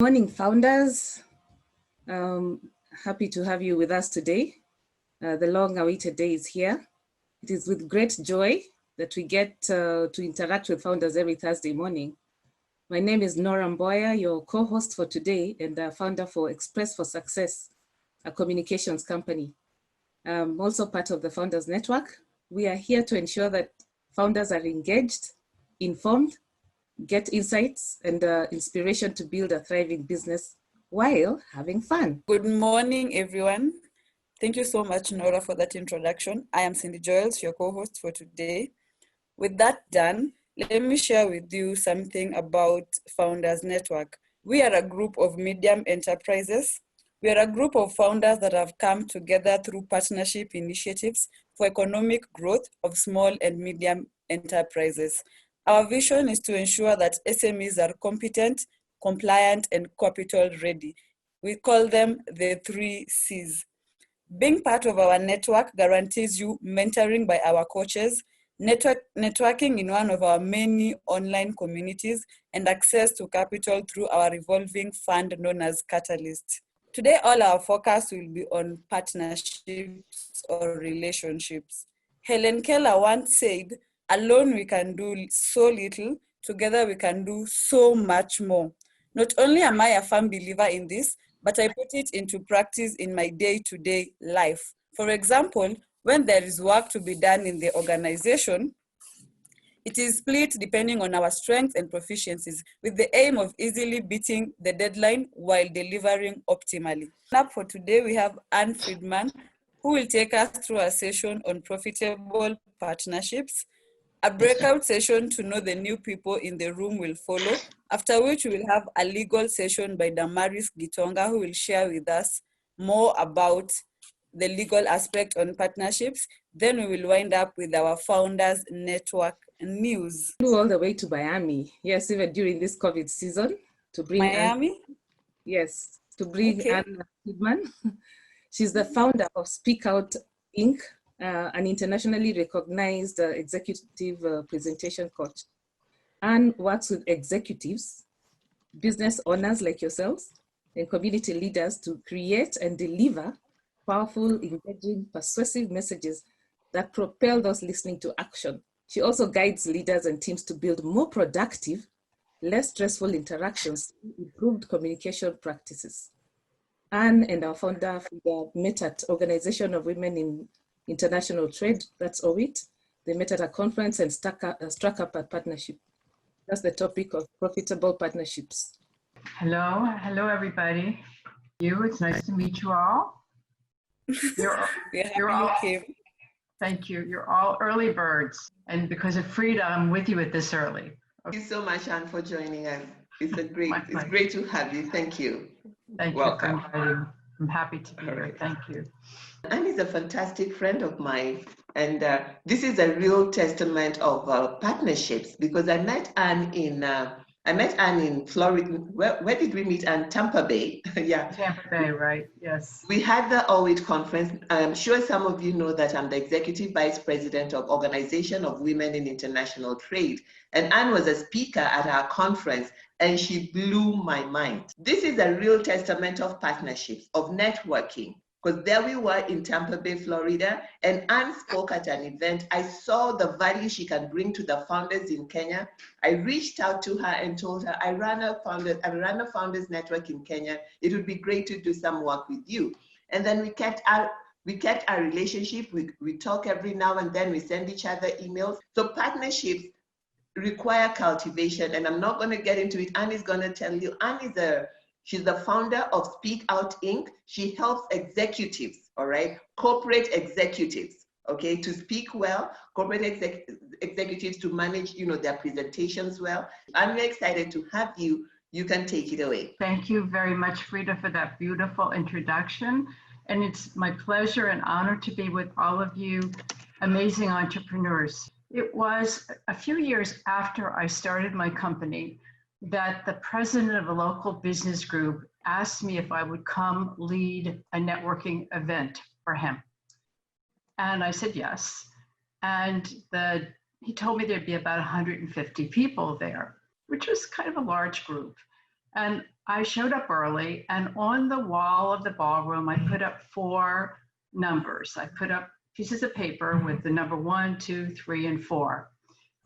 Morning, founders. Happy to have you with us today. The long-awaited day is here. It is with great joy that we get to interact with founders every Thursday morning. My name is Nora Mboya, your co-host for today and founder for Express for Success, a communications company. I'm also part of the Founders Network. We are here to ensure that founders are engaged, informed, get insights and inspiration to build a thriving business while having fun. Good morning, everyone. Thank you so much, Nora, for that introduction. I am Cindy Joyles, your co-host for today. With that done, let me share with you something about Founders Network. We are a group of medium enterprises. We are a group of founders that have come together through partnership initiatives for economic growth of small and medium enterprises. Our vision is to ensure that SMEs are competent, compliant, and capital ready. We call them the 3 C's. Being part of our network guarantees you mentoring by our coaches, networking in one of our many online communities, and access to capital through our revolving fund known as Catalyst. Today, all our focus will be on partnerships or relationships. Helen Keller once said, "Alone we can do so little, together we can do so much more." Not only am I a firm believer in this, but I put it into practice in my day-to-day life. For example, when there is work to be done in the organization, it is split depending on our strengths and proficiencies with the aim of easily beating the deadline while delivering optimally. Up for today, we have Anne Friedman, who will take us through a session on profitable partnerships. A breakout session to know the new people in the room will follow, after which we will have a legal session by Damaris Gitonga, who will share with us more about the legal aspect on partnerships. Then we will wind up with our Founders Network news. All the way to Miami. Yes, even during this COVID season to bring Miami? Yes, to bring Okay. Anne Friedman. She's the founder of Speak Out Inc., an internationally recognized executive presentation coach. Anne works with executives, business owners like yourselves, and community leaders to create and deliver powerful, engaging, persuasive messages that propel those listening to action. She also guides leaders and teams to build more productive, less stressful interactions, improved communication practices. Anne and our founder met at Organization of Women in International Trade, that's OWIT. They met at a conference and struck up a partnership. That's the topic of profitable partnerships. Hello everybody. It's nice to meet you all. You're all thank you. You're all early birds, and because of Frida, I'm with you at this early. Thank you so much, Anne, for joining us. It's great to have you. Thank you. Thank Welcome. You for inviting. I'm happy to be here. Thank you. Anne is a fantastic friend of mine, and this is a real testament of partnerships, because I met Anne in Florida. Where did we meet Anne? Tampa Bay. Yeah. Tampa Bay, right? Yes. We had the OWIT conference. I'm sure some of you know that I'm the Executive Vice President of Organization of Women in International Trade. And Anne was a speaker at our conference, and she blew my mind. This is a real testament of partnerships, of networking. Because there we were in Tampa Bay, Florida, and Anne spoke at an event. I saw the value she can bring to the founders in Kenya. I reached out to her and told her, I run a founders network in Kenya. It would be great to do some work with you. And then we kept our relationship. We talk every now and then. We send each other emails. So partnerships require cultivation, and I'm not going to get into it. Anne is going to tell you. She's the founder of Speak Out Inc. She helps executives, all right, corporate executives, okay, to speak well, corporate executives to manage, their presentations well. I'm very excited to have you. You can take it away. Thank you very much, Frida, for that beautiful introduction. And it's my pleasure and honor to be with all of you amazing entrepreneurs. It was a few years after I started my company that the president of a local business group asked me if I would come lead a networking event for him. And I said yes. And he told me there'd be about 150 people there, which was kind of a large group. And I showed up early, and on the wall of the ballroom, I put up 4 numbers. I put up pieces of paper with the number 1, 2, 3, and 4.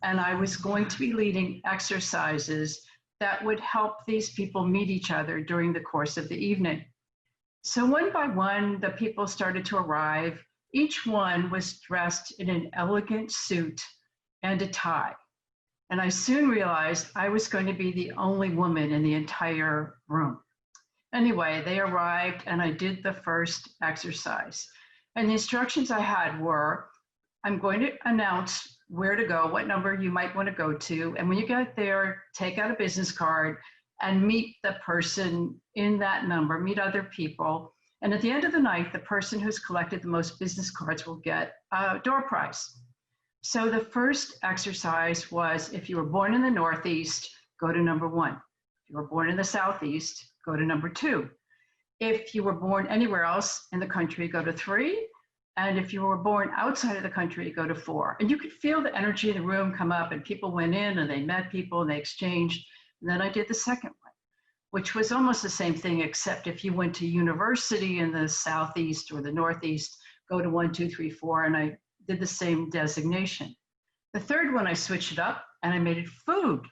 And I was going to be leading exercises that would help these people meet each other during the course of the evening. So one by one, the people started to arrive. Each one was dressed in an elegant suit and a tie. And I soon realized I was going to be the only woman in the entire room. Anyway, they arrived and I did the first exercise. And the instructions I had were, I'm going to announce where to go, what number you might want to go to. And when you get there, take out a business card and meet the person in that number, meet other people. And at the end of the night, the person who's collected the most business cards will get a door prize. So the first exercise was, if you were born in the Northeast, go to number 1. If you were born in the Southeast, go to number 2. If you were born anywhere else in the country, go to 3. And if you were born outside of the country, go to 4. And you could feel the energy in the room come up, and people went in and they met people and they exchanged. And then I did the second one, which was almost the same thing, except if you went to university in the Southeast or the Northeast, go to 1, 2, 3, 4. And I did the same designation. The third one, I switched it up and I made it food.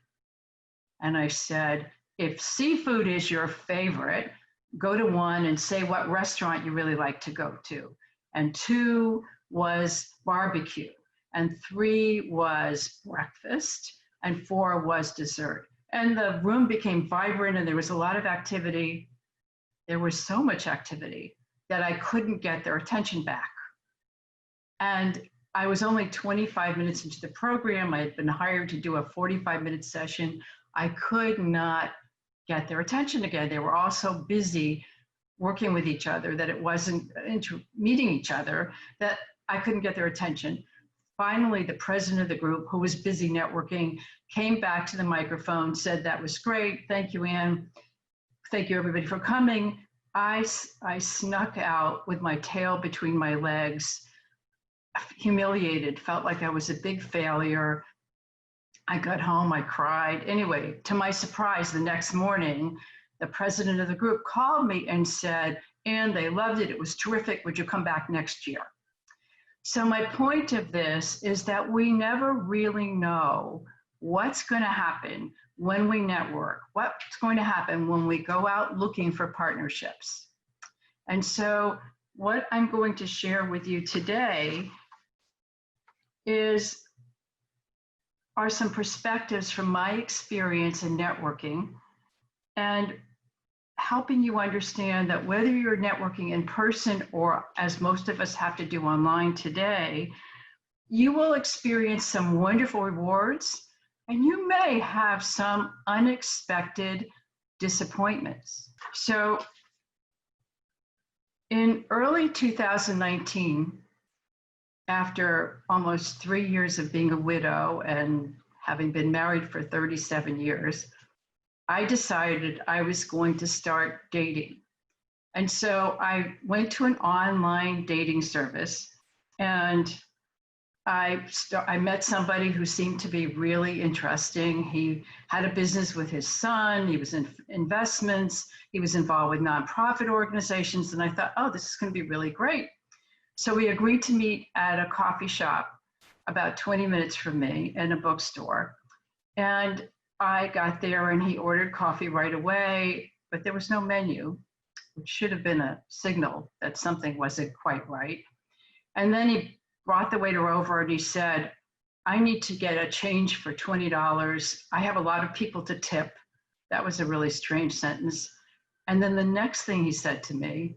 And I said, if seafood is your favorite, go to 1 and say what restaurant you really like to go to. And 2 was barbecue. And 3 was breakfast. And 4 was dessert. And the room became vibrant and there was a lot of activity. There was so much activity that I couldn't get their attention back. And I was only 25 minutes into the program. I had been hired to do a 45-minute session. I could not get their attention again. They were all so busy working with each other that it wasn't into meeting each other that I couldn't get their attention. Finally, the president of the group, who was busy networking, came back to the microphone, said, that was great. Thank you, Ann. Thank you, everybody, for coming. I snuck out with my tail between my legs, humiliated, felt like I was a big failure. I got home, I cried. Anyway, to my surprise, the next morning, the president of the group called me and said, Ann, they loved it. It was terrific. Would you come back next year? So my point of this is that we never really know what's going to happen when we network, what's going to happen when we go out looking for partnerships. And so what I'm going to share with you today are some perspectives from my experience in networking and helping you understand that whether you're networking in person or, as most of us have to do online today, you will experience some wonderful rewards and you may have some unexpected disappointments. So in early 2019, after almost 3 years of being a widow and having been married for 37 years, I decided I was going to start dating. And so I went to an online dating service and I met somebody who seemed to be really interesting. He had a business with his son, he was in investments, he was involved with nonprofit organizations, and I thought, oh, this is going to be really great. So we agreed to meet at a coffee shop about 20 minutes from me in a bookstore. And I got there and he ordered coffee right away, but there was no menu, which should have been a signal that something wasn't quite right. And then he brought the waiter over and he said, I need to get a change for $20. I have a lot of people to tip. That was a really strange sentence. And then the next thing he said to me,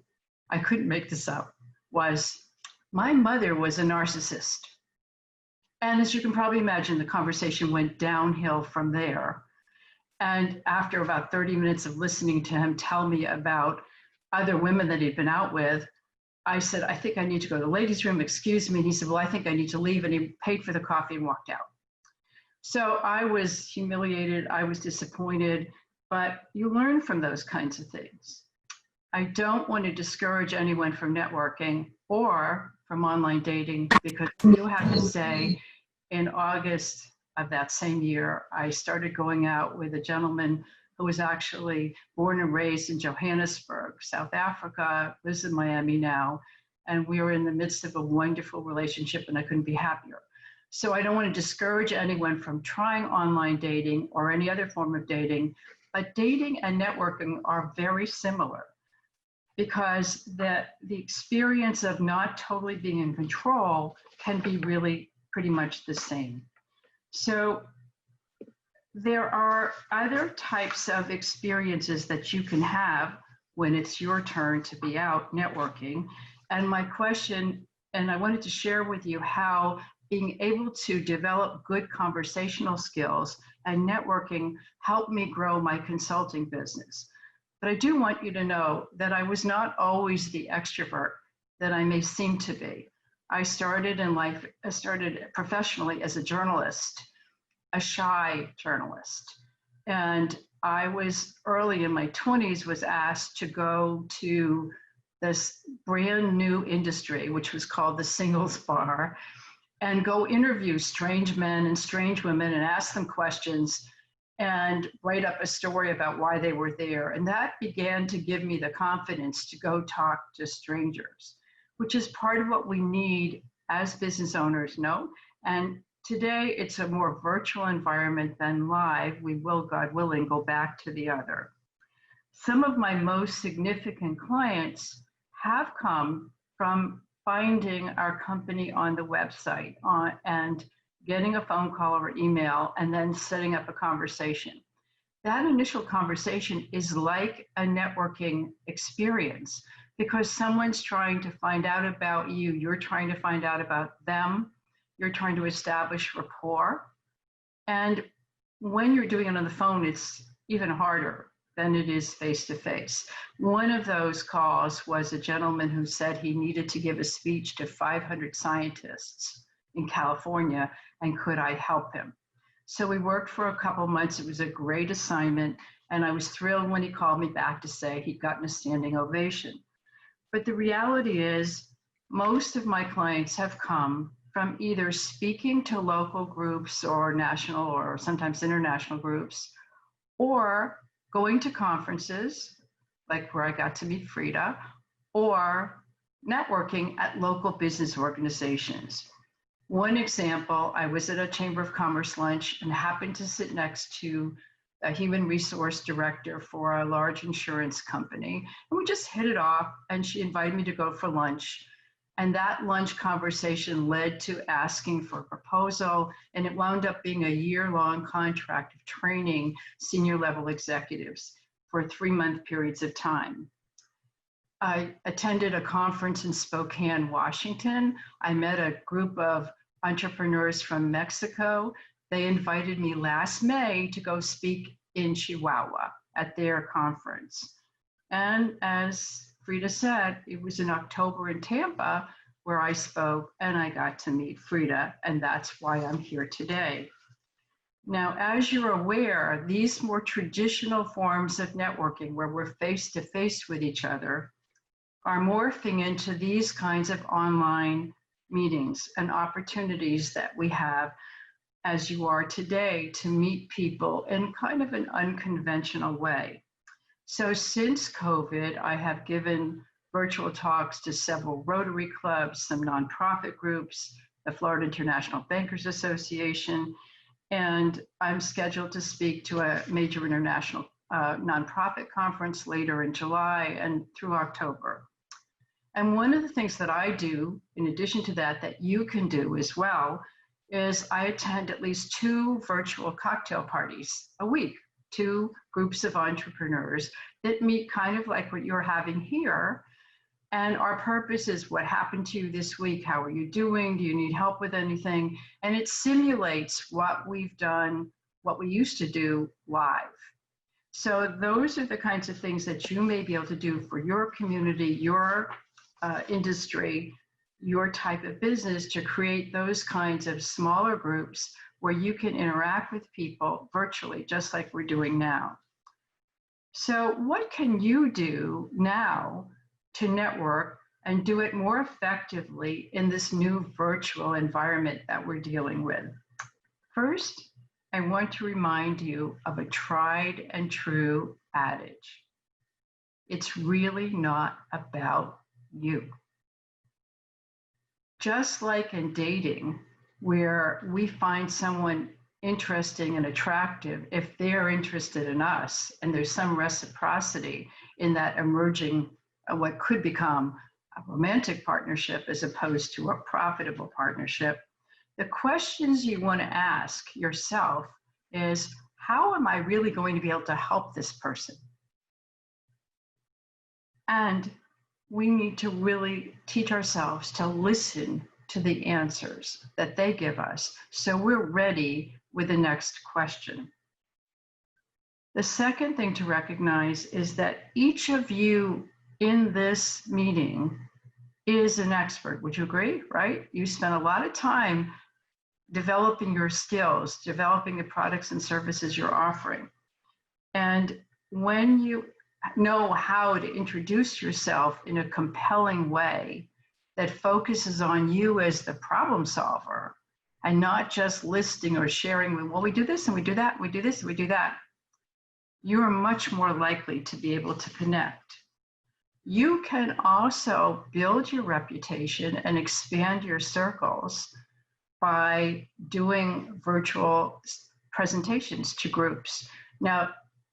I couldn't make this up, was, my mother was a narcissist. And as you can probably imagine, the conversation went downhill from there. And after about 30 minutes of listening to him tell me about other women that he'd been out with, I said, I think I need to go to the ladies' room, excuse me. And he said, well, I think I need to leave. And he paid for the coffee and walked out. So I was humiliated, I was disappointed, but you learn from those kinds of things. I don't want to discourage anyone from networking or from online dating, because I do have to say, in August of that same year, I started going out with a gentleman who was actually born and raised in Johannesburg, South Africa, lives in Miami now, and we are in the midst of a wonderful relationship, and I couldn't be happier. So I don't want to discourage anyone from trying online dating or any other form of dating, but dating and networking are very similar, because the experience of not totally being in control can be really pretty much the same. So there are other types of experiences that you can have when it's your turn to be out networking. And my question, and I wanted to share with you how being able to develop good conversational skills and networking helped me grow my consulting business. But I do want you to know that I was not always the extrovert that I may seem to be. I started in life, I started professionally as a journalist, a shy journalist. And I was early in my 20s, was asked to go to this brand new industry, which was called the singles bar, and go interview strange men and strange women and ask them questions and write up a story about why they were there. And that began to give me the confidence to go talk to strangers, which is part of what we need as business owners, no? And today it's a more virtual environment than live. We will, God willing, go back to the other. Some of my most significant clients have come from finding our company on the website and getting a phone call or email and then setting up a conversation. That initial conversation is like a networking experience, because someone's trying to find out about you, you're trying to find out about them, you're trying to establish rapport. And when you're doing it on the phone, it's even harder than it is face-to-face. One of those calls was a gentleman who said he needed to give a speech to 500 scientists in California, and could I help him? So we worked for a couple months. It was a great assignment, and I was thrilled when he called me back to say he'd gotten a standing ovation. But the reality is, most of my clients have come from either speaking to local groups or national or sometimes international groups, or going to conferences, like where I got to meet Frida, or networking at local business organizations. One example, I was at a Chamber of Commerce lunch and happened to sit next to a human resource director for a large insurance company. And we just hit it off, and she invited me to go for lunch. And that lunch conversation led to asking for a proposal, and it wound up being a year-long contract of training senior level executives for 3-month periods of time. I attended a conference in Spokane, Washington. I met a group of entrepreneurs from Mexico. They invited me last May to go speak in Chihuahua at their conference. And as Frida said, it was in October in Tampa where I spoke, and I got to meet Frida, and that's why I'm here today. Now, as you're aware, these more traditional forms of networking where we're face-to-face with each other are morphing into these kinds of online meetings and opportunities that we have, as you are today, to meet people in kind of an unconventional way. So since COVID, I have given virtual talks to several Rotary clubs, some nonprofit groups, the Florida International Bankers Association, and I'm scheduled to speak to a major international nonprofit conference later in July and through October. And one of the things that I do, in addition to that, that you can do as well, is I attend at least 2 virtual cocktail parties a week, 2 groups of entrepreneurs that meet kind of like what you're having here. And our purpose is, what happened to you this week? How are you doing? Do you need help with anything? And it simulates what we've done, what we used to do live. So those are the kinds of things that you may be able to do for your community, your industry, your type of business, to create those kinds of smaller groups where you can interact with people virtually, just like we're doing now. So what can you do now to network and do it more effectively in this new virtual environment that we're dealing with? First, I want to remind you of a tried and true adage. It's really not about you. Just like in dating, where we find someone interesting and attractive if they're interested in us, and there's some reciprocity in that emerging what could become a romantic partnership as opposed to a profitable partnership, the questions you want to ask yourself is, how am I really going to be able to help this person? And we need to really teach ourselves to listen to the answers that they give us so we're ready with the next question. The second thing to recognize is that each of you in this meeting is an expert. Would you agree, right? You spent a lot of time developing your skills, developing the products and services you're offering. And when you know how to introduce yourself in a compelling way that focuses on you as the problem solver and not just listing or sharing, well, we do this and we do that, we do this and we do that, you are much more likely to be able to connect. You can also build your reputation and expand your circles by doing virtual presentations to groups. Now,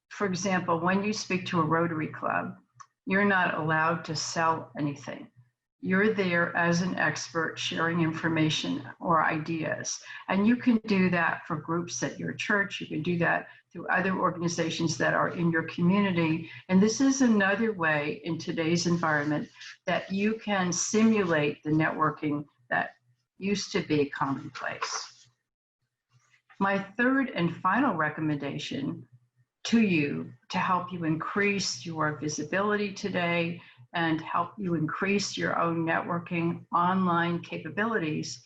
for example, when you speak to a Rotary Club, you're not allowed to sell anything. You're there as an expert sharing information or ideas. And you can do that for groups at your church. You can do that through other organizations that are in your community. And this is another way in today's environment that you can simulate the networking that used to be commonplace. My third and final recommendation to you to help you increase your visibility today and help you increase your own networking online capabilities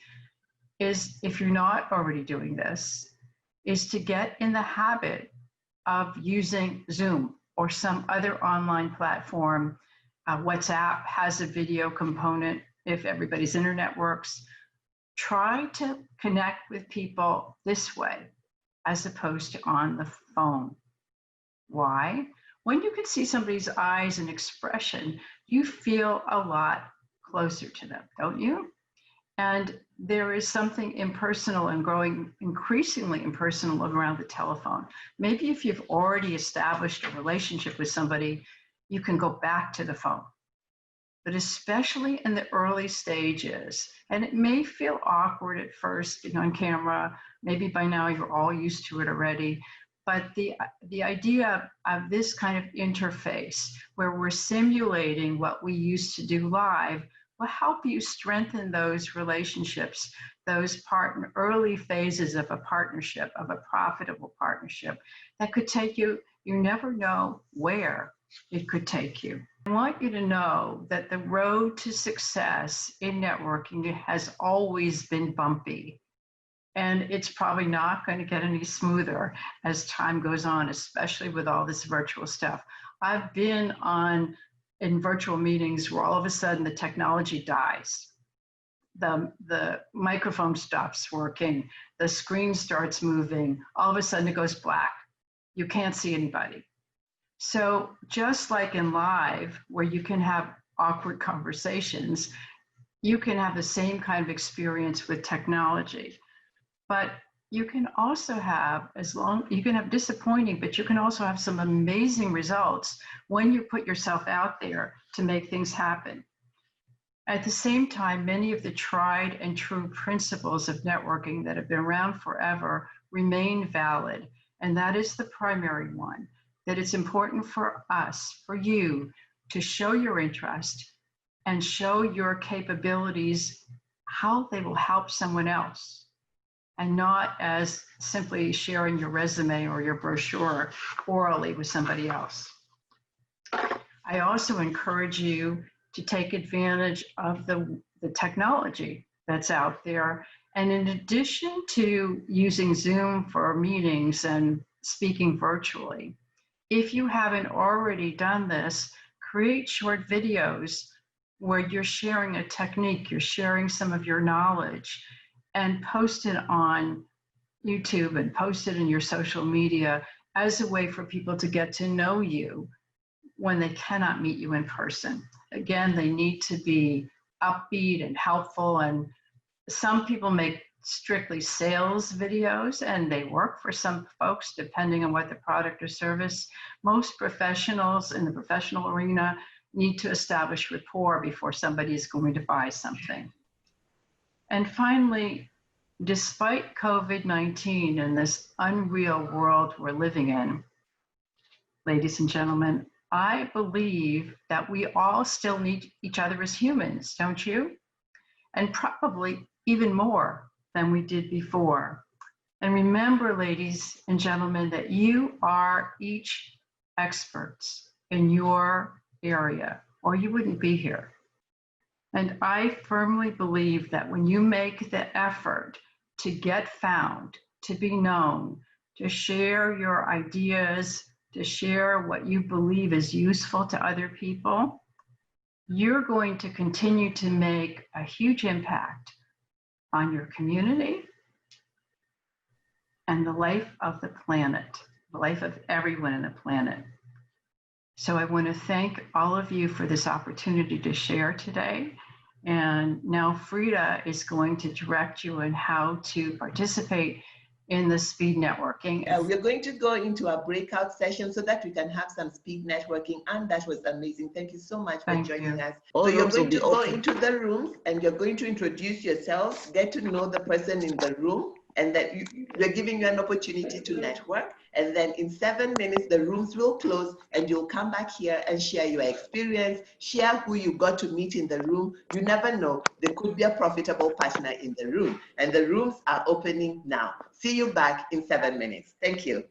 is, if you're not already doing this, is to get in the habit of using Zoom or some other online platform. WhatsApp has a video component if everybody's internet works. Try to connect with people this way as opposed to on the phone. Why? When you can see somebody's eyes and expression, you feel a lot closer to them, don't you? And there is something impersonal and growing increasingly impersonal around the telephone. Maybe if you've already established a relationship with somebody, you can go back to the phone. But especially in the early stages, and it may feel awkward at first being on camera, maybe by now you're all used to it already, but the idea of this kind of interface where we're simulating what we used to do live will help you strengthen those relationships, those early phases of a partnership, of a profitable partnership that could take you, you never know where it could take you. I want you to know that the road to success in networking has always been bumpy. And it's probably not going to get any smoother as time goes on, especially with all this virtual stuff. I've been in virtual meetings where all of a sudden the technology dies. The microphone stops working, the screen starts moving, all of a sudden it goes black. You can't see anybody. So just like in live, where you can have awkward conversations, you can have the same kind of experience with technology. But you can also have, you can have disappointing, but you can also have some amazing results when you put yourself out there to make things happen. At the same time, many of the tried and true principles of networking that have been around forever remain valid. And that is the primary one, that it's important for us, for you, to show your interest and show your capabilities, how they will help someone else, and not as simply sharing your resume or your brochure orally with somebody else. I also encourage you to take advantage of the technology that's out there. And in addition to using Zoom for meetings and speaking virtually, if you haven't already done this, create short videos where you're sharing a technique, you're sharing some of your knowledge, and post it on YouTube and post it in your social media as a way for people to get to know you when they cannot meet you in person. Again, they need to be upbeat and helpful, and some people make strictly sales videos, and they work for some folks depending on what the product or service. Most professionals in the professional arena need to establish rapport before somebody is going to buy something. And finally, despite COVID-19 and this unreal world we're living in, ladies and gentlemen, I believe that we all still need each other as humans, don't you? And probably even more than we did before. And remember, ladies and gentlemen, that you are each experts in your area, or you wouldn't be here. And I firmly believe that when you make the effort to get found, to be known, to share your ideas, to share what you believe is useful to other people, you're going to continue to make a huge impact on your community and the life of the planet, the life of everyone on the planet. So I want to thank all of you for this opportunity to share today. And now Frida is going to direct you on how to participate in the speed networking. We're going to go into a breakout session so that we can have some speed networking, and that was amazing. Thank you so much for joining us. So you're going to go into the rooms and you're going to introduce yourselves, get to know the person in the room, and that we're giving you an opportunity to network. And then in 7 minutes, the rooms will close and you'll come back here and share your experience, share who you got to meet in the room. You never know, there could be a profitable partner in the room, and the rooms are opening now. See you back in 7 minutes. Thank you.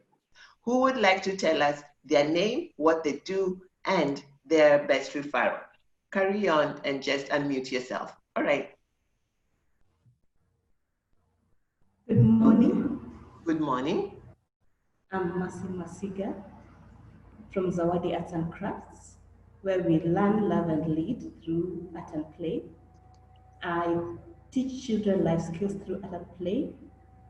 Who would like to tell us their name, what they do, and their best referral? Carry on and just unmute yourself. All right. Good morning. Good morning. I'm Masi Masiga from Zawadi Arts and Crafts, where we learn, love, and lead through art and play. I teach children life skills through art and play.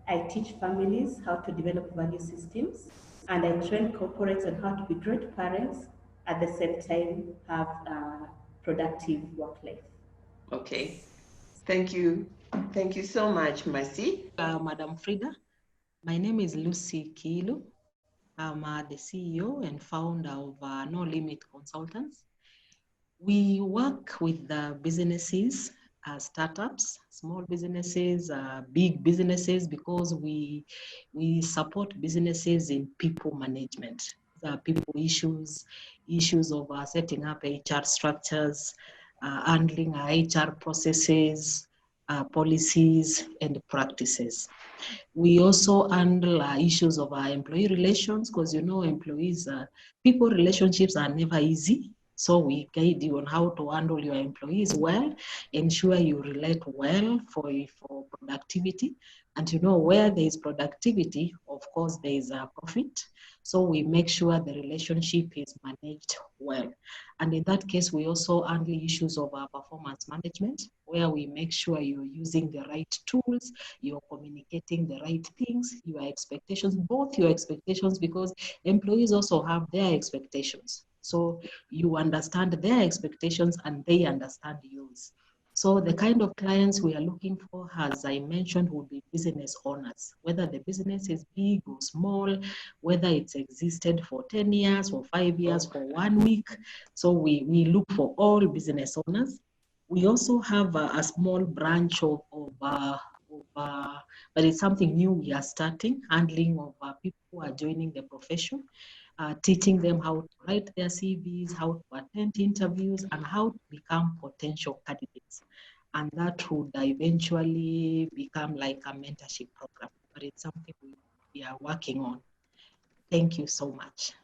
I teach families how to develop value systems, and I train corporates on how to be great parents, at the same time have a productive work life. Okay. Thank you. Thank you so much, Mercy. Madam Frida, my name is Lucy Kiilu. I'm the CEO and founder of No Limit Consultants. We work with the businesses, startups, small businesses, big businesses, because we support businesses in people management. People issues of setting up HR structures, handling HR processes, policies and practices. We also handle issues of our employee relations, because you know employees, people relationships are never easy. So we guide you on how to handle your employees well, ensure you relate well for productivity. And you know, where there is productivity, of course, there is a profit. So we make sure the relationship is managed well. And in that case, we also handle issues of our performance management, where we make sure you're using the right tools, you're communicating the right things, your expectations, both your expectations, because employees also have their expectations. So you understand their expectations and they understand yours. So the kind of clients we are looking for, as I mentioned, would be business owners, whether the business is big or small, whether it's existed for 10 years, for 5 years, for 1 week. So we look for all business owners. We also have a small branch but it's something new we are starting, handling of people who are joining the profession. Teaching them how to write their CVs, how to attend interviews, and how to become potential candidates. And that would eventually become like a mentorship program, but it's something we are working on. Thank you so much.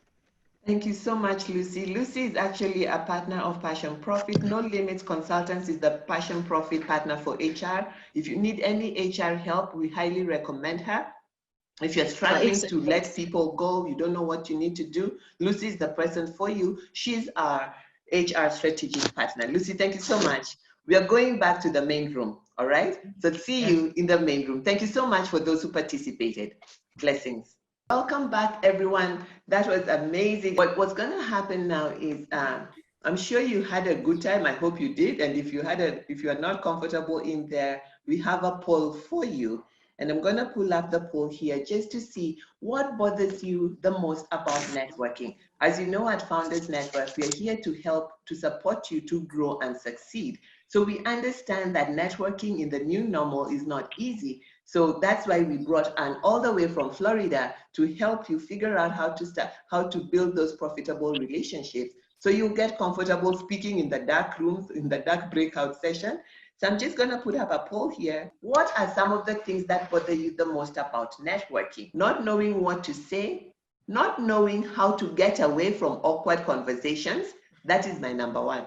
Thank you so much, Lucy. Lucy is actually a partner of Passion Profit. No Limits Consultants is the Passion Profit partner for HR. If you need any HR help, we highly recommend her. If you're struggling to let people go, you don't know what you need to do, Lucy is the person for you. She's our HR strategic partner. Lucy, thank you so much. We are going back to the main room, all right? So see you in the main room. Thank you so much for those who participated. Blessings. Welcome back, everyone. That was amazing. What's going to happen now is I'm sure you had a good time. I hope you did. And if you are not comfortable in there, we have a poll for you. And I'm going to pull up the poll here just to see what bothers you the most about networking. As you know, at Founders Network, we are here to help, to support you to grow and succeed. So we understand that networking in the new normal is not easy. So that's why we brought Anne all the way from Florida to help you figure out how to build those profitable relationships. So you'll get comfortable speaking in the dark rooms, in the dark breakout session. So I'm just going to put up a poll here. What are some of the things that bother you the most about networking? Not knowing what to say, not knowing how to get away from awkward conversations. That is my number one.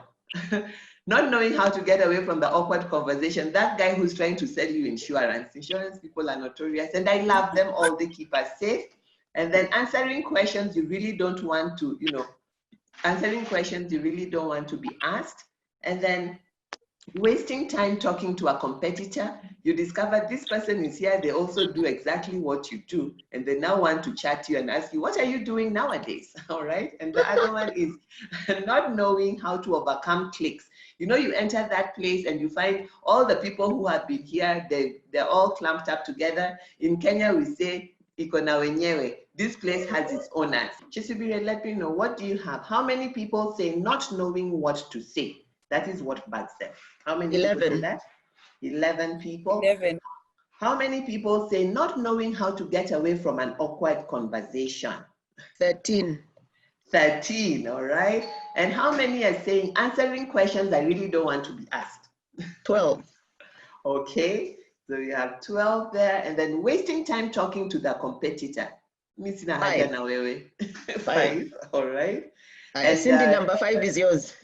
Not knowing how to get away from the awkward conversation. That guy who's trying to sell you insurance. Insurance people are notorious, and I love them all. They keep us safe. And then answering questions you really don't want to, answering questions you really don't want to be asked. And then wasting time talking to a competitor. You discover this person is here, they also do exactly what you do, and they now want to chat you and ask you, what are you doing nowadays? All right. And the other one is not knowing how to overcome cliques. You enter that place and you find all the people who have been here, they're all clumped up together. In Kenya, we say, iko na wenyewe. This place has its owners. Chisibire, let me know, what do you have? How many people say not knowing what to say? That is what bugs them. How many 11. people say that? 11 people. 11. How many people say not knowing how to get away from an awkward conversation? 13. 13, all right. And how many are saying answering questions I really don't want to be asked? 12. Okay, so you have 12 there, and then wasting time talking to the competitor. 5. 5, all right. And Cindy, number 5 is yours.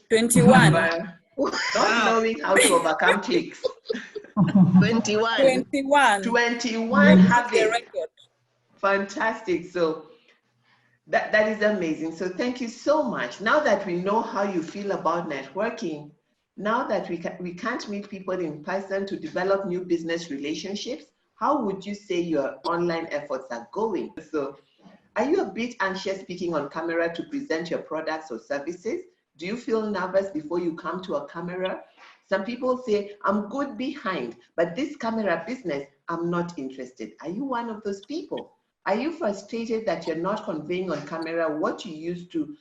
21. Not knowing how to overcome cliques. 21. 21. 21 have The it. record. Fantastic. So that is amazing. So thank you so much. Now that we know how you feel about networking, now that we can't meet people in person to develop new business relationships, how would you say your online efforts are going? So are you a bit anxious speaking on camera to present your products or services? Do you feel nervous before you come to a camera? Some people say, I'm good behind, but this camera business, I'm not interested. Are you one of those people? Are you frustrated that you're not conveying on camera what you used to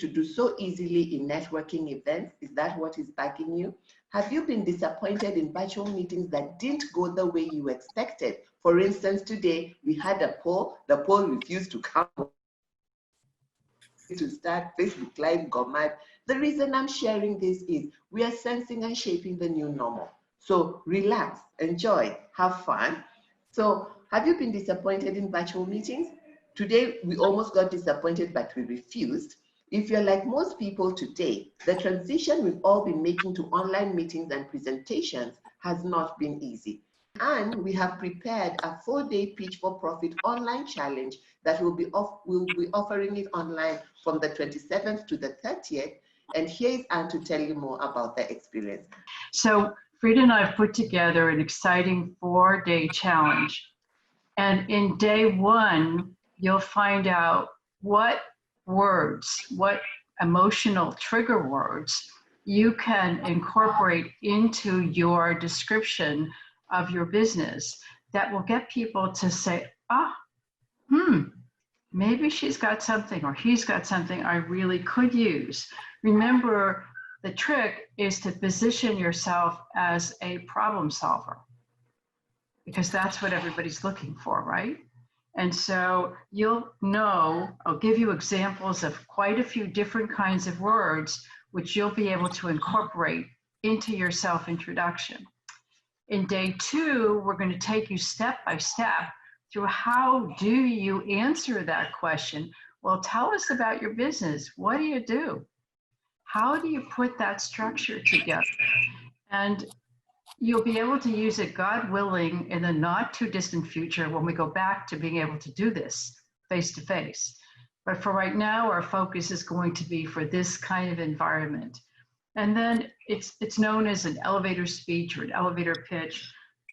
do so easily in networking events? Is that what is bugging you? Have you been disappointed in virtual meetings that didn't go the way you expected? For instance, today we had a poll. The poll refused to come to start. Facebook Live got mad. The reason I'm sharing this is we are sensing and shaping the new normal. So relax, enjoy, have fun. So have you been disappointed in virtual meetings? Today, we almost got disappointed, but we refused. If you're like most people today, the transition we've all been making to online meetings and presentations has not been easy. And we have prepared a 4-day Pitch for Profit online challenge that we'll be offering it online from the 27th to the 30th. And here is Anne to tell you more about the experience. So Frida and I have put together an exciting 4-day challenge. And in day 1, you'll find out what words, what emotional trigger words you can incorporate into your description of your business that will get people to say, maybe she's got something or he's got something I really could use. Remember, the trick is to position yourself as a problem solver, because that's what everybody's looking for, right? And so you'll know, I'll give you examples of quite a few different kinds of words which you'll be able to incorporate into your self-introduction. In day 2, we're going to take you step by step through how do you answer that question. Well, tell us about your business. What do you do? How do you put that structure together? And you'll be able to use it, God willing, in the not too distant future when we go back to being able to do this face to face. But for right now, our focus is going to be for this kind of environment. And then it's known as an elevator speech or an elevator pitch.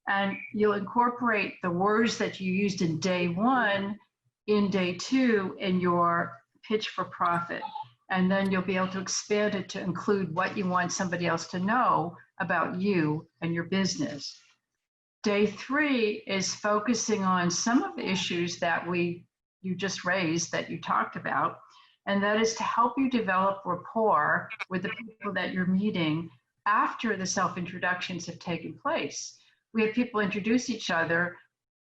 And you'll incorporate the words that you used in day one in day two in your pitch for profit. And then you'll be able to expand it to include what you want somebody else to know about you and your business. Day three is focusing on some of the issues that you just raised, that you talked about, and that is to help you develop rapport with the people that you're meeting after the self-introductions have taken place. We have people introduce each other,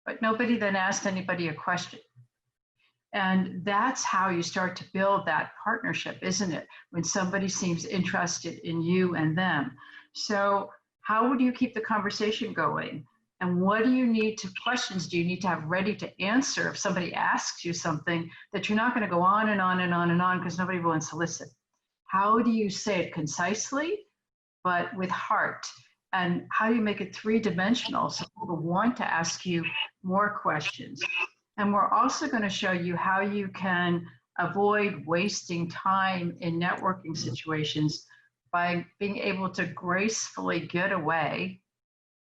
but nobody then asked anybody a question. And that's how you start to build that partnership, isn't it? When somebody seems interested in you and them. So how would you keep the conversation going? And what questions do you need to have ready to answer if somebody asks you something that you're not going to go on and on and on and on because nobody wants to listen? How do you say it concisely, but with heart? And how do you make it three-dimensional so people want to ask you more questions? And we're also going to show you how you can avoid wasting time in networking situations by being able to gracefully get away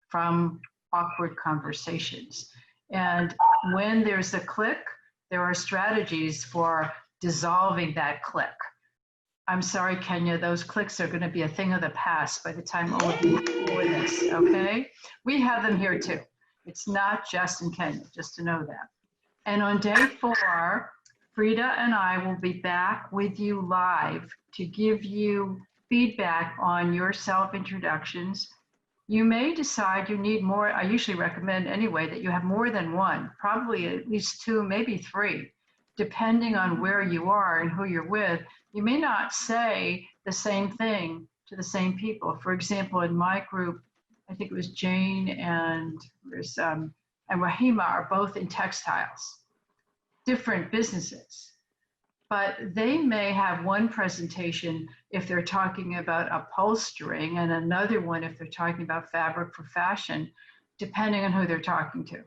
from awkward conversations. And when there's a click, there are strategies for dissolving that click. I'm sorry, Kenya, those clicks are going to be a thing of the past by the time all of you are doing this, okay? We have them here too. It's not just in Kenya, just to know that. And on day 4, Frida and I will be back with you live to give you feedback on your self-introductions. You may decide you need more. I usually recommend anyway that you have more than one, probably at least 2, maybe 3, depending on where you are and who you're with. You may not say the same thing to the same people. For example, in my group, I think it was Jane and Rahima are both in textiles, different businesses. But they may have one presentation if they're talking about upholstering and another one if they're talking about fabric for fashion, depending on who they're talking to.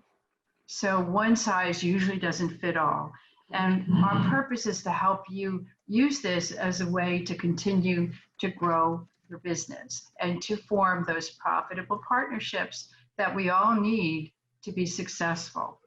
So one size usually doesn't fit all. And our purpose is to help you use this as a way to continue to grow your business and to form those profitable partnerships that we all need to be successful.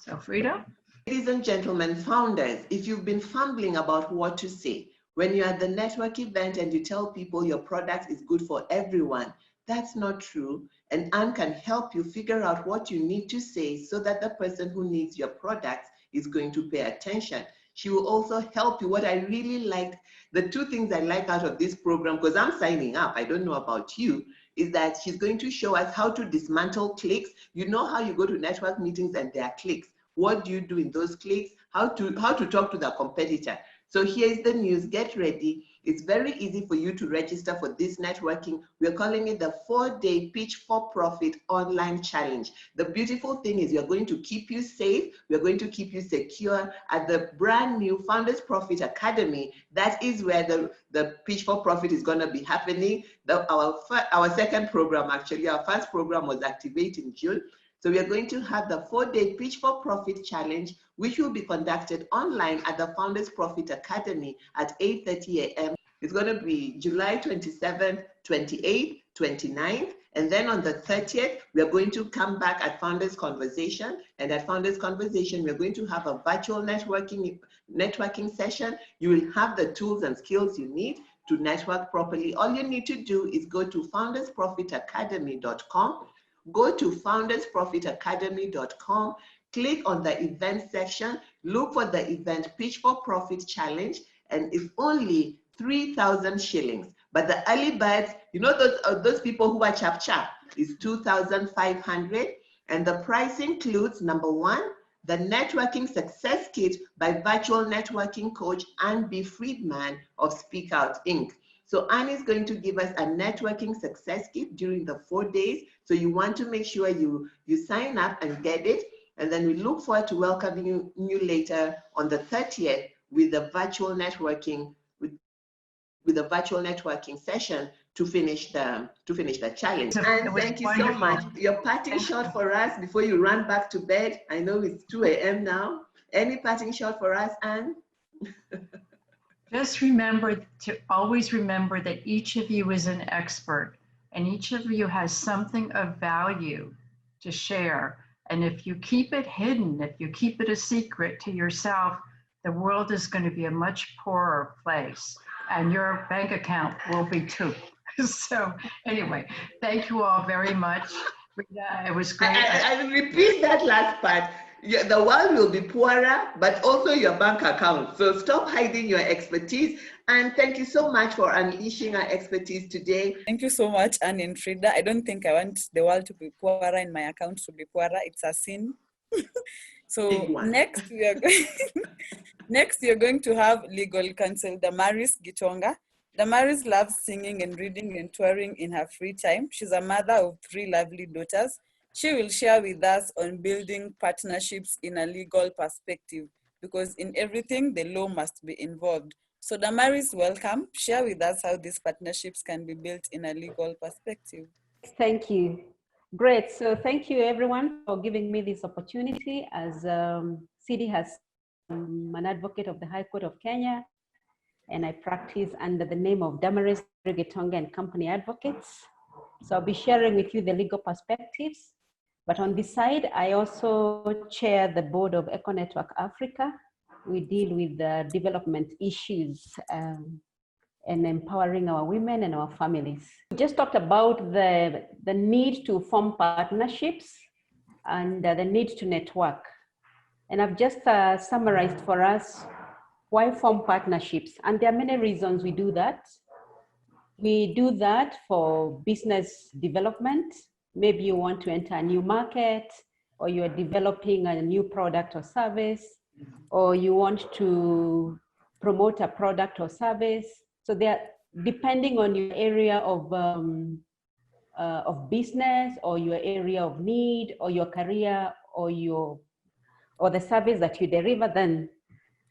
So Frida? Ladies and gentlemen, founders, if you've been fumbling about what to say, when you're at the network event and you tell people your product is good for everyone, that's not true. And Anne can help you figure out what you need to say so that the person who needs your product is going to pay attention. She will also help you. What I really liked, the 2 things I like out of this program, because I'm signing up, I don't know about you, is that she's going to show us how to dismantle cliques. You know how you go to network meetings and there are cliques. What do you do in those cliques? How to talk to the competitor. So here's the news, get ready. It's very easy for you to register for this networking. We're calling it the 4-day Pitch for Profit online challenge. The beautiful thing is we're going to keep you safe. We're going to keep you secure at the brand new Founders Profit Academy. That is where the Pitch for Profit is gonna be happening. Our second program, actually, our first program was Activate in June. So we are going to have the 4-day Pitch for Profit Challenge, which will be conducted online at the Founders Profit Academy at 8:30 a.m. It's going to be July 27th, 28th, 29th. And then on the 30th, we are going to come back at Founders Conversation. And at Founders Conversation, we're going to have a virtual networking session. You will have the tools and skills you need to network properly. All you need to do is go to foundersprofitacademy.com. Go to foundersprofitacademy.com, click on the event section, look for the event Pitch for Profit Challenge, and it's only 3,000 shillings. But the early birds, you know, those people who are chap, is 2,500. And the price includes, number 1, the Networking Success Kit by virtual networking coach Anne B. Friedman of Speak Out Inc. So Anne is going to give us a networking success kit during the 4 days. So you want to make sure you sign up and get it. And then we look forward to welcoming you later on the 30th with the virtual networking, with the virtual networking session to finish the challenge. And thank you so much. Your parting shot for us before you run back to bed. I know it's 2 a.m. now. Any parting shot for us, Anne? Just remember to always remember that each of you is an expert and each of you has something of value to share. And if you keep it hidden, if you keep it a secret to yourself, the world is going to be a much poorer place and your bank account will be too. So anyway, thank you all very much. Rita, it was great. I will repeat that last part. Yeah, the world will be poorer, but also your bank account. So stop hiding your expertise. And thank you so much for unleashing our expertise today. Thank you so much, Anne and Frida. I don't think I want the world to be poorer and my account to be poorer. It's a sin. So next we are going next you're going to have legal counsel Damaris Gitonga. Damaris loves singing and reading and touring in her free time. She's a mother of 3 lovely daughters. She will share with us on building partnerships in a legal perspective, because in everything, the law must be involved. So Damaris, welcome. Share with us how these partnerships can be built in a legal perspective. Thank you. Great. So thank you everyone for giving me this opportunity. As CD has an advocate of the High Court of Kenya, and I practice under the name of Damaris Gitonga and Company Advocates. So I'll be sharing with you the legal perspectives. But on this side, I also chair the board of Eco Network Africa. We deal with the development issues and empowering our women and our families. We just talked about the need to form partnerships and the need to network. And I've just summarized for us why form partnerships. And there are many reasons we do that. We do that for business development. Maybe you want to enter a new market, or you're developing a new product or service, or you want to promote a product or service. So they are depending on your area of business, or your area of need, or your career, or the service that you deliver, then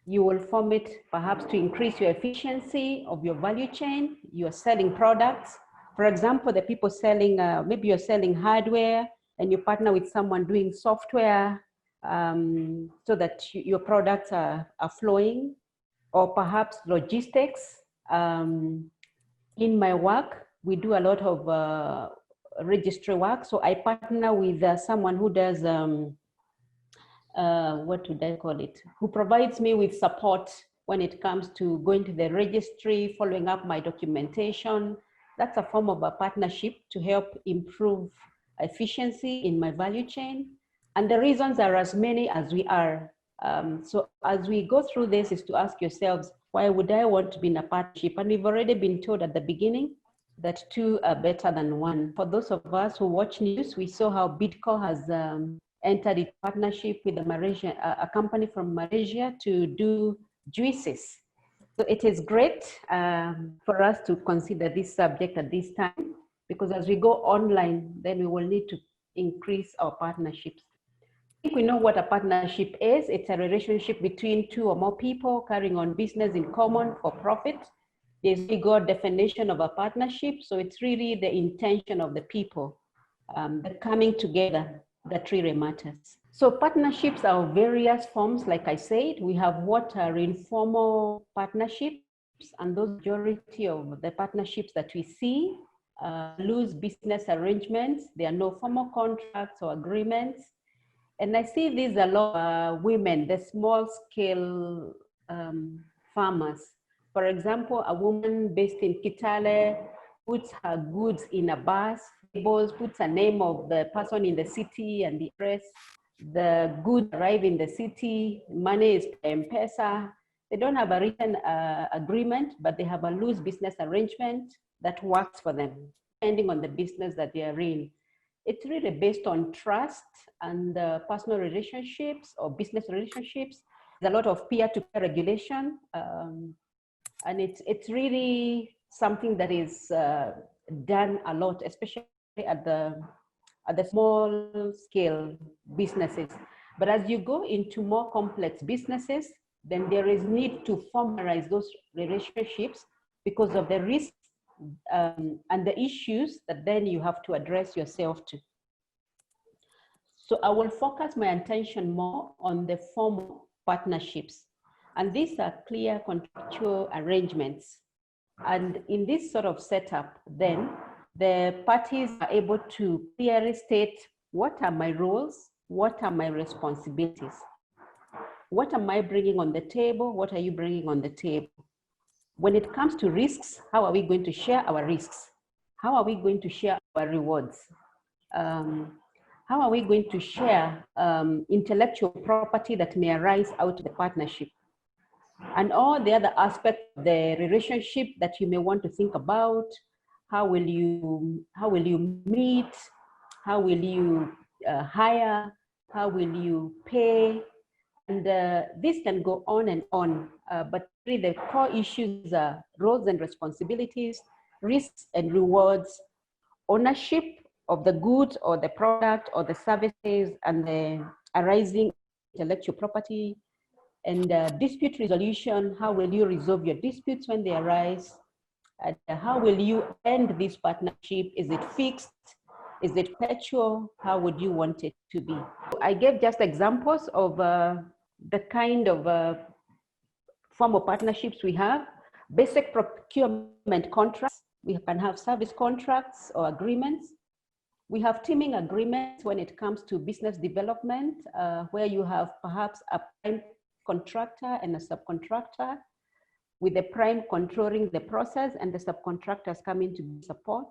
you will form it perhaps to increase your efficiency of your value chain. You're selling products. For example, the people selling, maybe you're selling hardware and you partner with someone doing software so that your products are flowing, or perhaps logistics. In my work, we do a lot of registry work. So I partner with someone who does, what would I call it? Who provides me with support when it comes to going to the registry, following up my documentation. That's a form of a partnership to help improve efficiency in my value chain. And the reasons are as many as we are. So as we go through this is to ask yourselves, why would I want to be in a partnership? And we've already been told at the beginning that 2 are better than 1. For those of us who watch news, we saw how Bidco has entered a partnership with a company from Malaysia to do juices. So it is great for us to consider this subject at this time, because as we go online, then we will need to increase our partnerships. I think we know what a partnership is. It's a relationship between 2 or more people carrying on business in common for profit. There's a good definition of a partnership. So it's really the intention of the people, the coming together that really matters. So partnerships are of various forms. Like I said, we have what are informal partnerships, and those majority of the partnerships that we see loose business arrangements. There are no formal contracts or agreements. And I see these a lot of women, the small scale farmers. For example, a woman based in Kitale puts her goods in a bus, puts a name of the person in the city and the address. The goods arrive in the city, money is M-Pesa. They don't have a written agreement, but they have a loose business arrangement that works for them, depending on the business that they are in. It's really based on trust and personal relationships or business relationships. There's a lot of peer-to-peer regulation, and it's really something that is done a lot, especially at the small scale businesses. But as you go into more complex businesses, then there is need to formalize those relationships because of the risks and the issues that then you have to address yourself to. So I will focus my attention more on the formal partnerships. And these are clear contractual arrangements. And in this sort of setup, then the parties are able to clearly state, what are my roles? What are my responsibilities? What am I bringing on the table? What are you bringing on the table? When it comes to risks, how are we going to share our risks? How are we going to share our rewards? How are we going to share intellectual property that may arise out of the partnership? And all the other aspects of the relationship that you may want to think about. How will you meet? How will you hire? How will you pay? And this can go on and on, but really the core issues are roles and responsibilities, risks and rewards, ownership of the goods or the product or the services, and the arising intellectual property, and dispute resolution. How will you resolve your disputes when they arise? And how will you end this partnership? Is it fixed? Is it perpetual? How would you want it to be? I gave just examples of the kind of formal partnerships we have. Basic procurement contracts. We can have service contracts or agreements. We have teaming agreements when it comes to business development, where you have perhaps a prime contractor and a subcontractor, with the prime controlling the process and the subcontractors coming to support.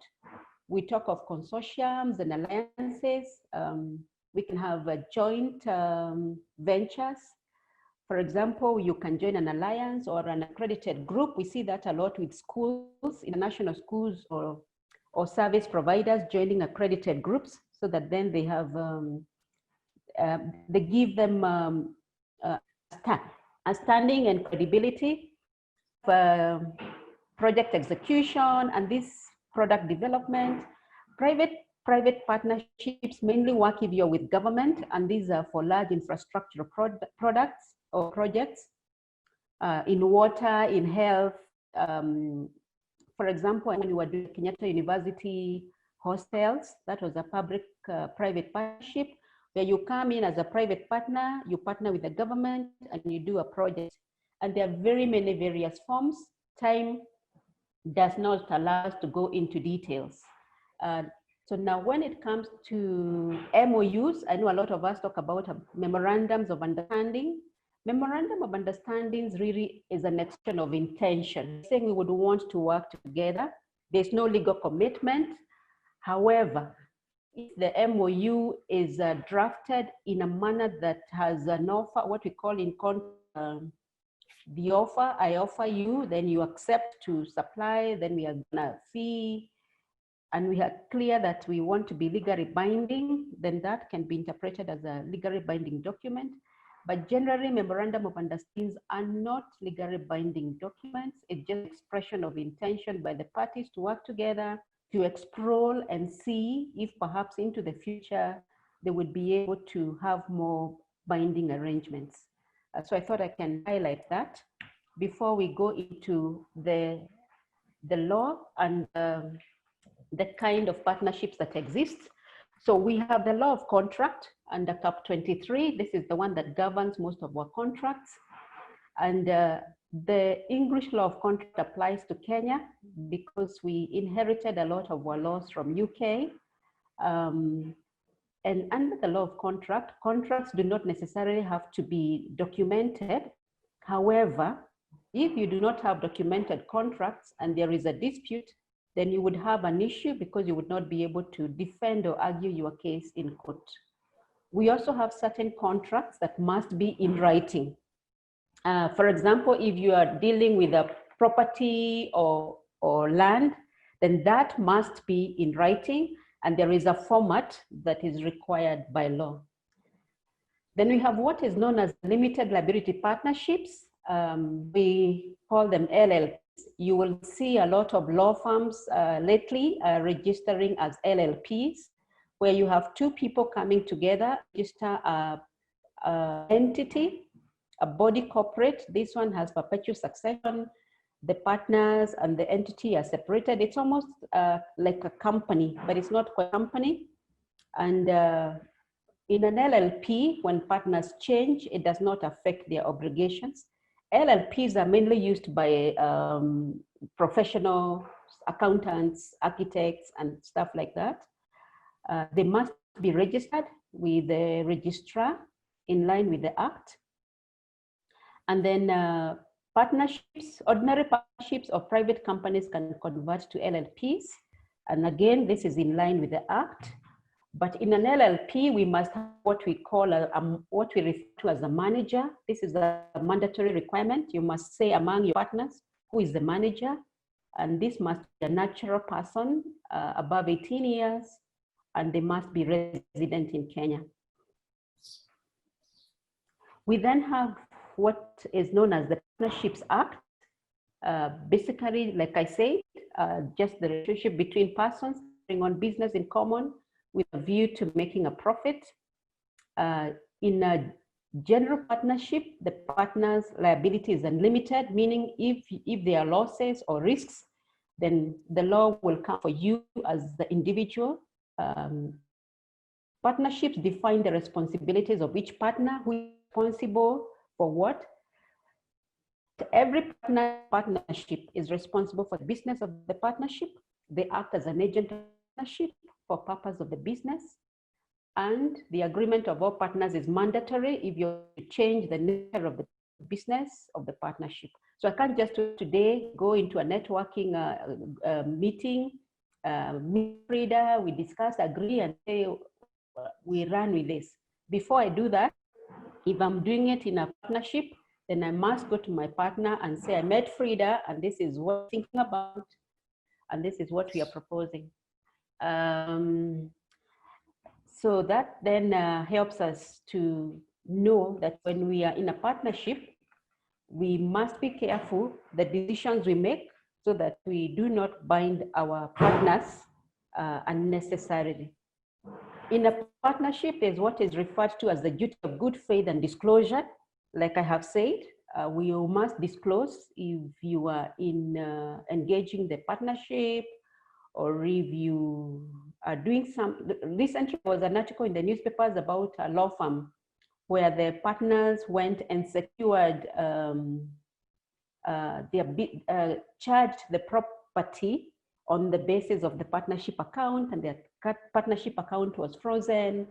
We talk of consortiums and alliances. We can have joint ventures. For example, you can join an alliance or an accredited group. We see that a lot with schools, international schools or service providers joining accredited groups, so that then they have, they give them a standing and credibility for project execution and this product development. Private partnerships mainly work if you're with government, and these are for large infrastructure products or projects in water, in health. For example, when we were doing Kenyatta University hostels, that was a public-private partnership, where you come in as a private partner, you partner with the government, and you do a project. And there are very many various forms. Time does not allow us to go into details. So now when it comes to MOUs, I know a lot of us talk about memorandums of understanding. Memorandum of understandings really is an expression of intention, saying we would want to work together. There's no legal commitment. However, if the MOU is drafted in a manner that has an offer, what we call in the offer, I offer you, then you accept to supply, then we are gonna fee, and we are clear that we want to be legally binding, then that can be interpreted as a legally binding document. But generally, memorandum of understandings are not legally binding documents. It's just expression of intention by the parties to work together, to explore and see if perhaps into the future, they would be able to have more binding arrangements. So I thought I can highlight that before we go into the law and the kind of partnerships that exist. So we have the law of contract under Cap 23. This is the one that governs most of our contracts. And the English law of contract applies to Kenya because we inherited a lot of our laws from UK. And under the law of contract, contracts do not necessarily have to be documented. However, if you do not have documented contracts and there is a dispute, then you would have an issue because you would not be able to defend or argue your case in court. We also have certain contracts that must be in writing. For example, if you are dealing with a property or land, then that must be in writing, and there is a format that is required by law. Then we have what is known as limited liability partnerships. We call them LLPs. You will see a lot of law firms lately registering as LLPs, where you have two people coming together, register an entity, a body corporate. This one has perpetual succession. The partners and the entity are separated. It's almost like a company, but it's not quite a company. And in an LLP, when partners change, it does not affect their obligations. LLPs are mainly used by professional accountants, architects, and stuff like that. They must be registered with the registrar in line with the Act. And then partnerships, ordinary partnerships or private companies can convert to LLPs. And again, this is in line with the Act. But in an LLP, we must have what we call what we refer to as a manager. This is a mandatory requirement. You must say among your partners who is the manager, and this must be a natural person above 18 years, and they must be resident in Kenya. We then have what is known as the Partnerships Act. Basically, like I said, just the relationship between persons carrying on business in common with a view to making a profit. In a general partnership, the partner's liability is unlimited, meaning if there are losses or risks, then the law will come for you as the individual. Partnerships define the responsibilities of each partner, who is responsible for what. Every partnership is responsible for the business of the partnership. They act as an agent of partnership for purpose of the business. And the agreement of all partners is mandatory if you change the nature of the business of the partnership. So I can't just today go into a networking meeting, meet Frida, we discuss, agree, and say we run with this. Before I do that, if I'm doing it in a partnership, then I must go to my partner and say, I met Frida, and this is what I'm thinking about, and this is what we are proposing. So that then helps us to know that when we are in a partnership, we must be careful the decisions we make so that we do not bind our partners unnecessarily. In a partnership, there's what is referred to as the duty of good faith and disclosure. Like I have said, we must disclose if you are engaging the partnership, or if you are doing some. Recently, there was an article in the newspapers about a law firm where the partners went and secured, charged the property on the basis of the partnership account, and their partnership account was frozen.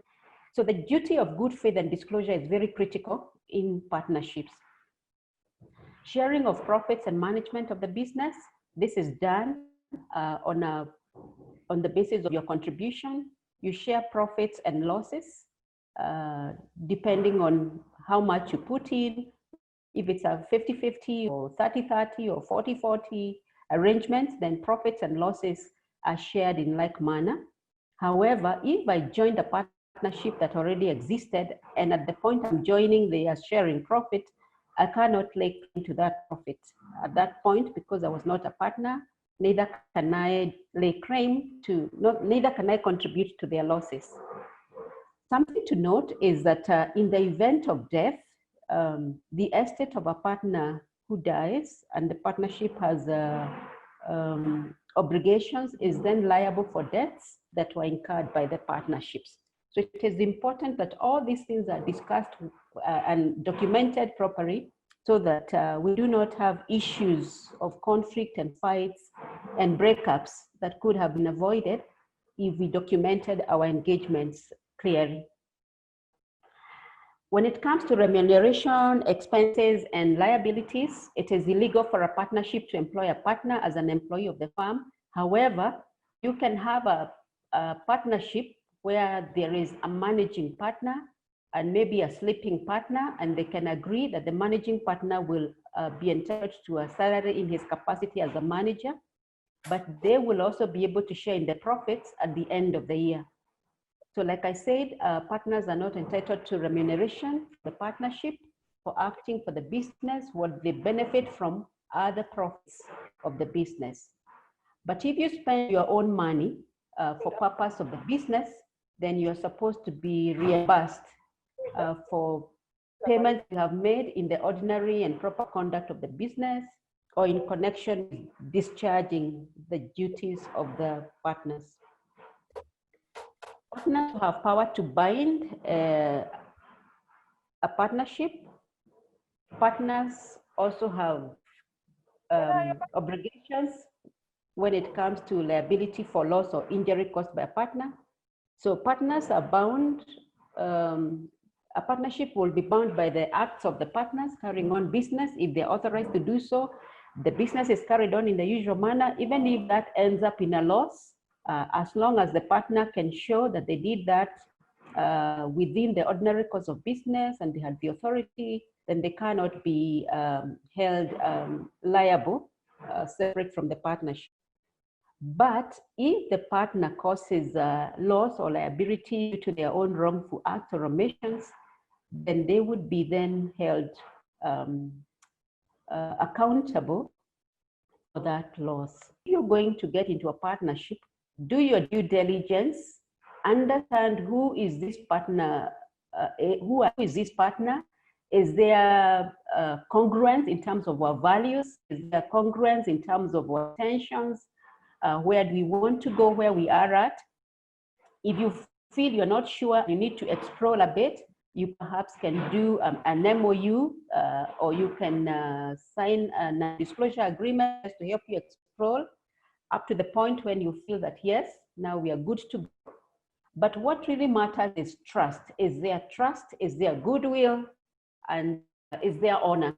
So the duty of good faith and disclosure is very critical in partnerships. Sharing of profits and management of the business, this is done on the basis of your contribution. You share profits and losses depending on how much you put in. If it's a 50-50 or 30-30 or 40-40 arrangements, then profits and losses are shared in like manner. However, if I joined a partnership that already existed, and at the point I'm joining, they are sharing profit, I cannot lay claim to that profit at that point because I was not a partner. Neither can I lay claim to, neither can I contribute to their losses. Something to note is that in the event of death, the estate of a partner who dies and the partnership has obligations is then liable for debts that were incurred by the partnerships. So it is important that all these things are discussed and documented properly so that we do not have issues of conflict and fights and breakups that could have been avoided if we documented our engagements clearly. When it comes to remuneration, expenses, and liabilities, it is illegal for a partnership to employ a partner as an employee of the firm. However, you can have a partnership where there is a managing partner and maybe a sleeping partner, and they can agree that the managing partner will be entitled to a salary in his capacity as a manager, but they will also be able to share in the profits at the end of the year. So like I said, partners are not entitled to remuneration for the partnership for acting for the business. What they benefit from are the profits of the business. But if you spend your own money for purpose of the business, then you're supposed to be reimbursed for payments you have made in the ordinary and proper conduct of the business or in connection with discharging the duties of the partners. Partners have power to bind a partnership. Partners also have obligations when it comes to liability for loss or injury caused by a partner. So partners are bound, a partnership will be bound by the acts of the partners carrying on business if they're authorized to do so. The business is carried on in the usual manner, even if that ends up in a loss, as long as the partner can show that they did that within the ordinary course of business and they had the authority, then they cannot be held liable separate from the partnership. But if the partner causes loss or liability due to their own wrongful acts or omissions, then they would be then held accountable for that loss. If you're going to get into a partnership, do your due diligence, understand who is this partner, who is this partner? Is there congruence in terms of our values? Is there congruence in terms of our intentions? Where do we want to go, where we are at? If you feel you're not sure, you need to explore a bit, you perhaps can do an MOU or you can sign a non-disclosure agreement to help you explore up to the point when you feel that, yes, now we are good to go. But what really matters is trust. Is there trust? Is there goodwill? And is there honor?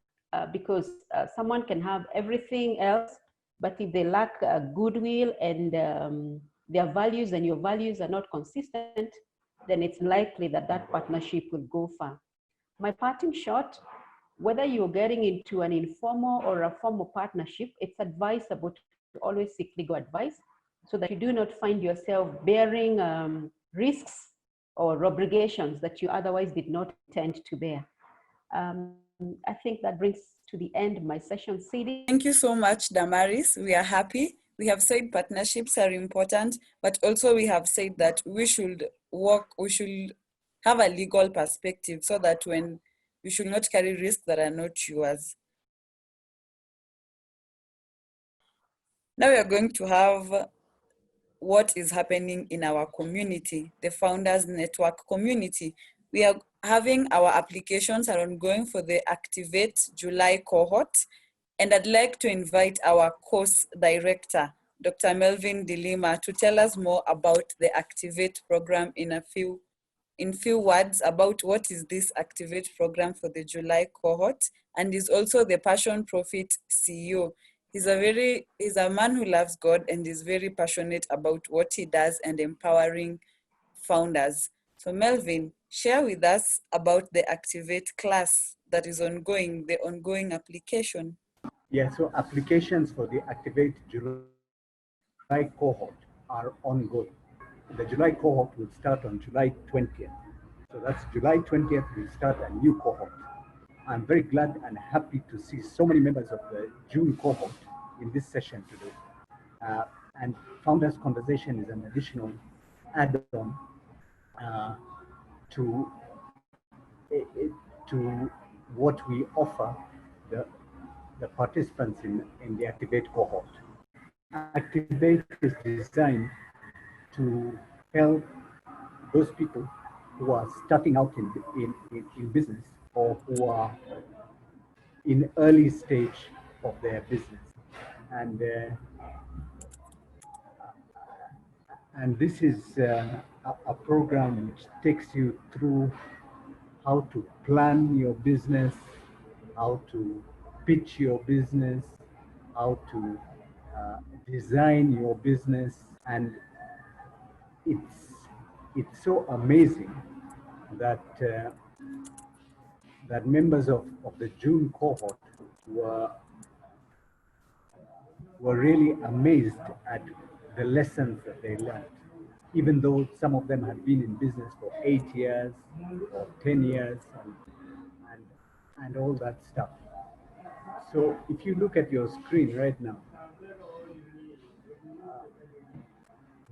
Because someone can have everything else, but if they lack goodwill and their values and your values are not consistent, then it's likely that that partnership will go far. My parting shot, whether you're getting into an informal or a formal partnership, it's advisable to always seek legal advice so that you do not find yourself bearing risks or obligations that you otherwise did not intend to bear. I think that brings to the end of my session, CD. Thank you so much, Damaris. We are happy. We have said partnerships are important, but also we have said that we should have a legal perspective so that when you should not carry risks that are not yours. Now we are going to have what is happening in our community, the Founders Network community. We are having our applications are ongoing for the Activate July cohort. And I'd like to invite our course director, Dr. Melvin DeLima, to tell us more about the Activate program in few words about what is this Activate program for the July cohort, and is also the Passion Profit CEO. He's a man who loves God and is very passionate about what he does and empowering founders. So Melvin, share with us about the Activate class that is ongoing, the ongoing application. Yeah, so applications for the Activate July cohort are ongoing. The July cohort will start on July 20th. So that's July 20th, we'll start a new cohort. I'm very glad and happy to see so many members of the June cohort in this session today. And Founders Conversation is an additional add-on to what we offer the participants in the Activate cohort. Activate is designed to help those people who are starting out in business or who are in early stage of their business. And this is a program which takes you through how to plan your business, how to pitch your business, how to design your business. And it's so amazing that that members of the June cohort were really amazed at the lessons that they learned, even though some of them had been in business for 8 years or 10 years and all that stuff. So if you look at your screen right now,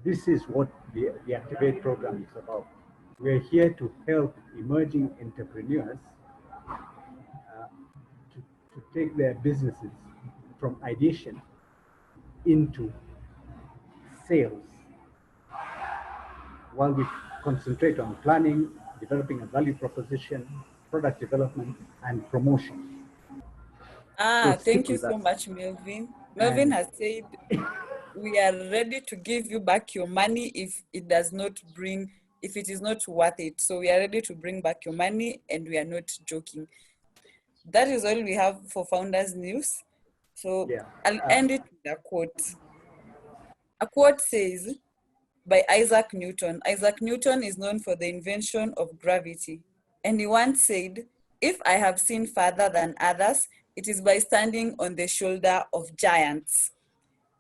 this is what the Activate program is about. We're here to help emerging entrepreneurs to take their businesses from ideation into sales, while we concentrate on planning, developing a value proposition, product development, and promotion. Thank you with so us. much, Melvin. Melvin And has said we are ready to give you back your money if it does not bring, if it is not worth it. So we are ready to bring back your money, and we are not joking. That is all we have for Founders News. So yeah, I'll end it with a quote. A quote says, by Isaac Newton. Isaac Newton is known for the invention of gravity. And he once said, if I have seen farther than others, it is by standing on the shoulder of giants.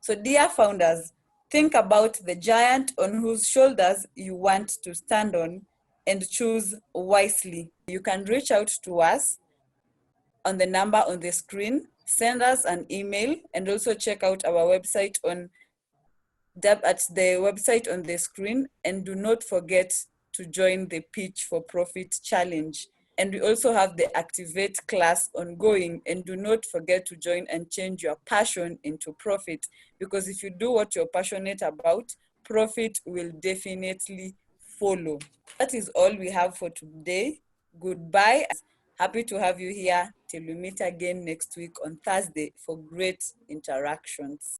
So dear founders, think about the giant on whose shoulders you want to stand on and choose wisely. You can reach out to us on the number on the screen, send us an email, and also check out our website at the website on the screen, and do not forget to join the Pitch for Profit Challenge. And we also have the Activate class ongoing, and do not forget to join and change your passion into profit, because if you do what you're passionate about, profit will definitely follow. That is all we have for today. Goodbye. Happy to have you here till we meet again next week on Thursday for great interactions.